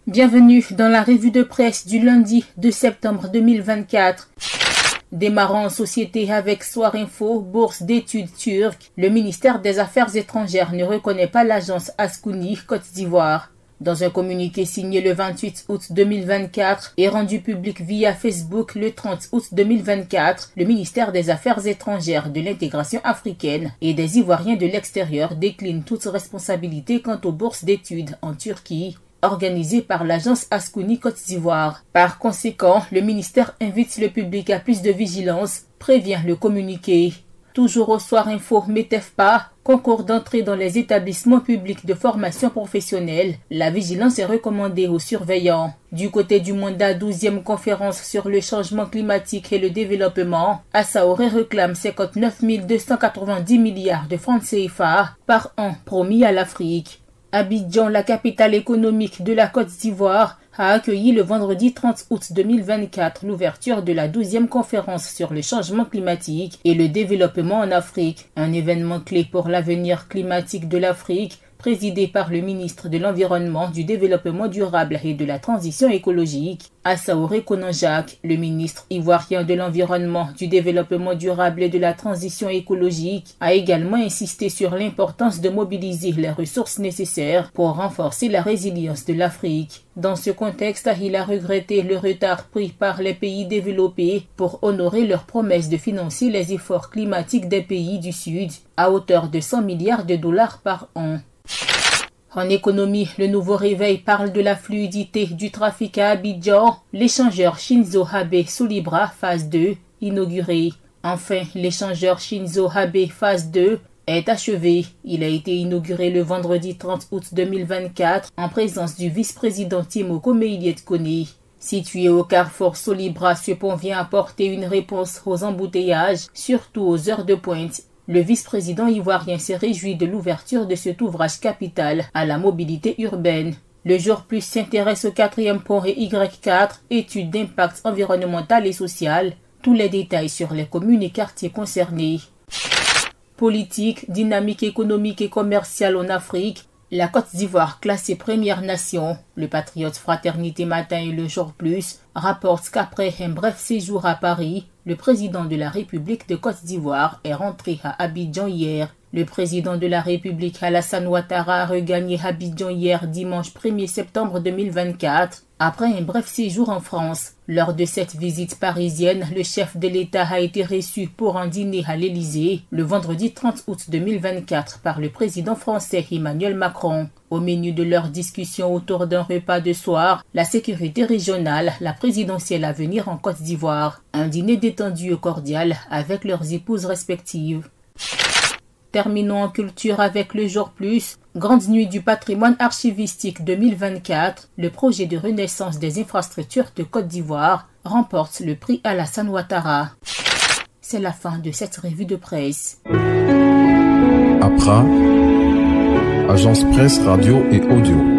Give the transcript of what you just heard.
Bienvenue dans la revue de presse du lundi 2 septembre 2024. Démarrant en société avec Soir Info, bourse d'études turque, le ministère des Affaires étrangères ne reconnaît pas l'agence Ascouni Côte d'Ivoire. Dans un communiqué signé le 28 août 2024 et rendu public via Facebook le 30 août 2024, le ministère des Affaires étrangères, de l'intégration africaine et des Ivoiriens de l'extérieur décline toute responsabilité quant aux bourses d'études en Turquie, organisées par l'agence Ascouni Côte d'Ivoire. Par conséquent, le ministère invite le public à plus de vigilance, prévient le communiqué. Toujours au Soir Info METEFPA, concours d'entrée dans les établissements publics de formation professionnelle, la vigilance est recommandée aux surveillants. Du côté du mandat 12e conférence sur le changement climatique et le développement, Assaoré réclame 59 290 milliards de francs CFA par an promis à l'Afrique. Abidjan, la capitale économique de la Côte d'Ivoire, a accueilli le vendredi 30 août 2024 l'ouverture de la 12e conférence sur le changement climatique et le développement en Afrique, un événement clé pour l'avenir climatique de l'Afrique, présidé par le ministre de l'Environnement, du Développement durable et de la Transition écologique, Assaoré Konanjak. Le ministre ivoirien de l'Environnement, du Développement durable et de la Transition écologique a également insisté sur l'importance de mobiliser les ressources nécessaires pour renforcer la résilience de l'Afrique. Dans ce contexte, il a regretté le retard pris par les pays développés pour honorer leurs promesses de financer les efforts climatiques des pays du Sud à hauteur de 100 milliards de dollars par an. En économie, le nouveau réveil parle de la fluidité du trafic à Abidjan. L'échangeur Shinzo Abe Solibra phase 2 inauguré. Enfin, l'échangeur Shinzo Abe phase 2 est achevé. Il a été inauguré le vendredi 30 août 2024 en présence du vice-président Timoko Meïliet-Kone. Situé au carrefour Solibra, ce pont vient apporter une réponse aux embouteillages, surtout aux heures de pointe. Le vice-président ivoirien s'est réjoui de l'ouverture de cet ouvrage capital à la mobilité urbaine. Le Jour Plus s'intéresse au 4e pont et Y4, étude d'impact environnemental et social. Tous les détails sur les communes et quartiers concernés. Politique, dynamique économique et commerciale en Afrique. La Côte d'Ivoire classée Première Nation. Le Patriote Fraternité Matin et le Jour Plus rapportent qu'après un bref séjour à Paris, le président de la République de Côte d'Ivoire est rentré à Abidjan hier. Le président de la République Alassane Ouattara a regagné Abidjan hier dimanche 1er septembre 2024 après un bref séjour en France. Lors de cette visite parisienne, le chef de l'État a été reçu pour un dîner à l'Élysée le vendredi 30 août 2024 par le président français Emmanuel Macron. Au menu de leur discussion autour d'un repas de soir, la sécurité régionale, la présidentielle à venir en Côte d'Ivoire. Un dîner détendu et cordial avec leurs épouses respectives. Terminons en culture avec le Jour Plus. Grande nuit du patrimoine archivistique 2024, le projet de renaissance des infrastructures de Côte d'Ivoire remporte le prix Alassane Ouattara. C'est la fin de cette revue de presse. APRA, Agence Presse, Radio et Audio.